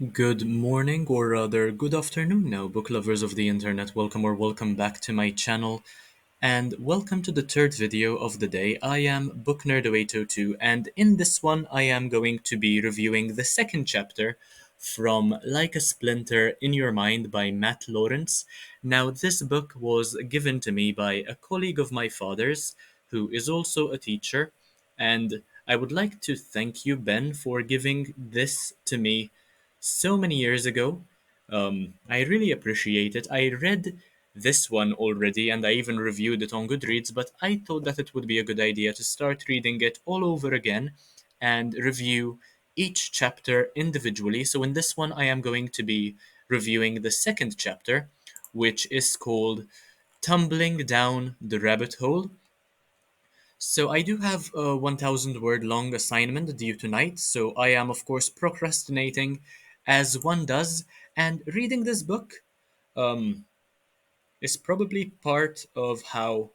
Good morning, or rather, good afternoon now, book lovers of the internet. Welcome back to my channel, and welcome to the third video of the day. I am Book Nerd 802, and in this one, I am going to be reviewing the second chapter from Like a Splinter in Your Mind by Matt Lawrence. Now, this book was given to me by a colleague of my father's, who is also a teacher, and I would like to thank you, Ben, for giving this to me so many years ago. I really appreciate it. I read this one already and I even reviewed it on Goodreads, but I thought that it would be a good idea to start reading it all over again and review each chapter individually. So in this one, I am going to be reviewing the second chapter, which is called Tumbling Down the Rabbit Hole. So I do have a 1,000 word long assignment due tonight, so I am of course procrastinating as one does, and reading this book um, is probably part of how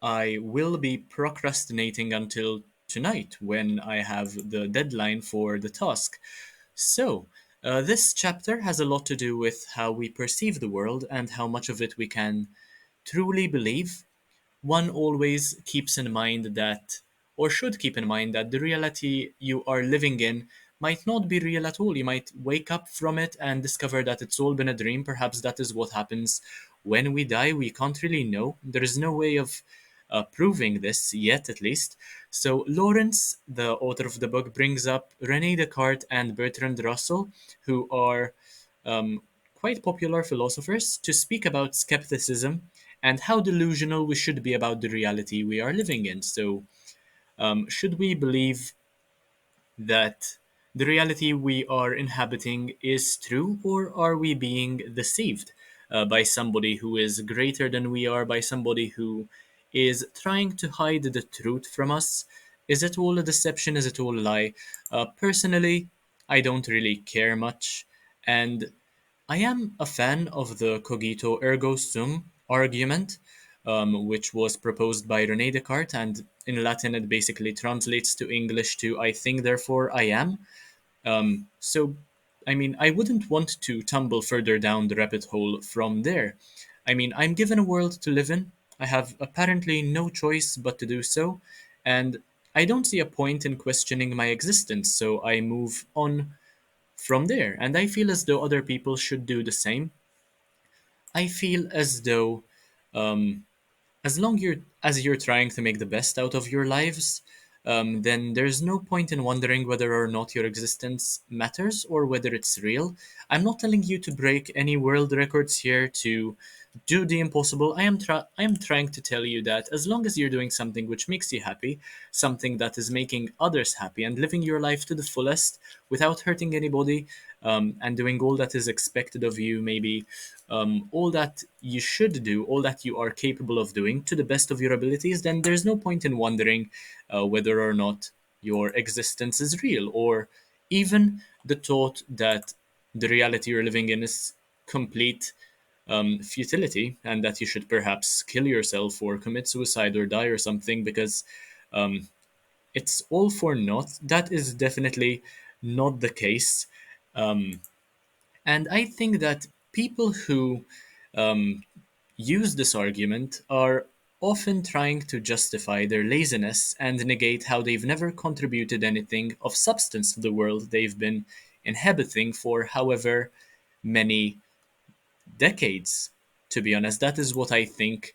I will be procrastinating until tonight when I have the deadline for the task. So, this chapter has a lot to do with how we perceive the world and how much of it we can truly believe. One always keeps in mind that, or should keep in mind, that the reality you are living in might not be real at all. You might wake up from it and discover that it's all been a dream. Perhaps that is what happens when we die. We can't really know. There is no way of proving this yet, at least. So, Lawrence, the author of the book, brings up Rene Descartes and Bertrand Russell, who are um, quite popular philosophers, to speak about skepticism and how delusional we should be about the reality we are living in. So, should we believe that the reality we are inhabiting is true, or are we being deceived by somebody who is greater than we are, by somebody who is trying to hide the truth from us? Is it all a deception? Is it all a lie? Personally, I don't really care much, and I am a fan of the cogito ergo sum argument, which was proposed by Rene Descartes, and in Latin it basically translates to English to I think, therefore I am. So, I mean, I wouldn't want to tumble further down the rabbit hole from there. I mean, I'm given a world to live in. I have apparently no choice but to do so, and I don't see a point in questioning my existence, so I move on from there. And I feel as though other people should do the same. I feel as though as long as you're trying to make the best out of your lives, then there's no point in wondering whether or not your existence matters or whether it's real. I'm not telling you to break any world records here, to do the impossible. I am trying to tell you that as long as you're doing something which makes you happy, something that is making others happy, and living your life to the fullest without hurting anybody, and doing all that is expected of you, maybe all that you should do, all that you are capable of doing to the best of your abilities, then there's no point in wondering whether or not your existence is real, or even the thought that the reality you're living in is complete futility, and that you should perhaps kill yourself or commit suicide or die or something, because it's all for naught. That is definitely not the case. And I think that people who use this argument are often trying to justify their laziness and negate how they've never contributed anything of substance to the world they've been inhabiting for however many decades. To be honest, that is what I think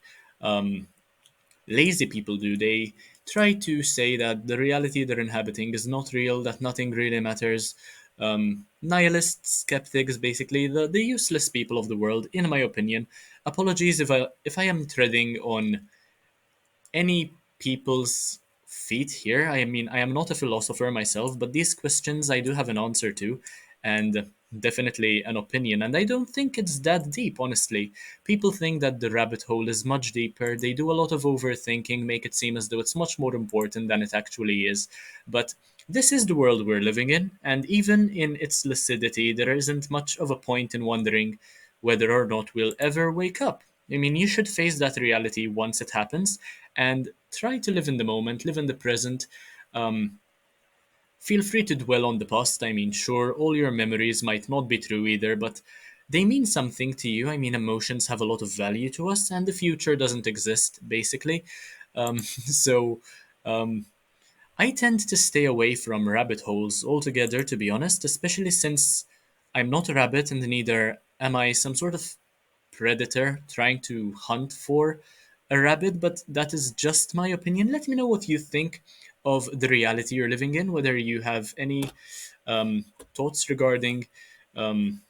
lazy people do. They try to say that the reality they're inhabiting is not real, that nothing really matters. Nihilists, skeptics, basically the useless people of the world, in my opinion. Apologies if I am treading on any people's feet here. I mean, I am not a philosopher myself, but these questions I do have an answer to, and definitely an opinion. And I don't think it's that deep, honestly. People think that the rabbit hole is much deeper. They do a lot of overthinking, make it seem as though it's much more important than it actually is. But this is the world we're living in, and even in its lucidity, there isn't much of a point in wondering whether or not we'll ever wake up. I mean, you should face that reality once it happens and try to live in the moment, live in the present. feel free to dwell on the past. I mean, sure, all your memories might not be true either, but they mean something to you. I mean, emotions have a lot of value to us, and the future doesn't exist, basically. So, I tend to stay away from rabbit holes altogether, to be honest, especially since I'm not a rabbit and neither am I some sort of predator trying to hunt for a rabbit, but that is just my opinion. Let me know what you think of the reality you're living in, whether you have any thoughts regarding um,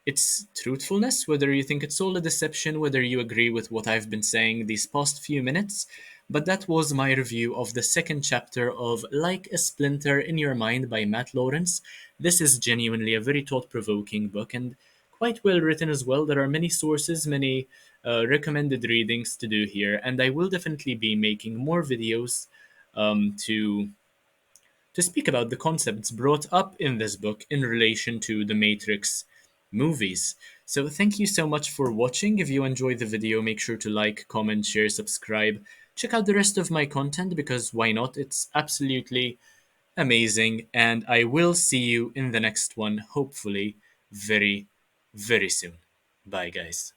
its truthfulness, whether you think it's all a deception, whether you agree with what I've been saying these past few minutes. But that was my review of the second chapter of Like a Splinter in Your Mind by Matt Lawrence. This is genuinely a very thought provoking book and quite well written as well. There are many sources, many recommended readings to do here, and I will definitely be making more videos to speak about the concepts brought up in this book in relation to the Matrix movies. So thank you so much for watching. If you enjoyed the video, make sure to like, comment, share, subscribe. Check out the rest of my content because why not? It's absolutely amazing. And I will see you in the next one, hopefully very, very soon. Bye, guys.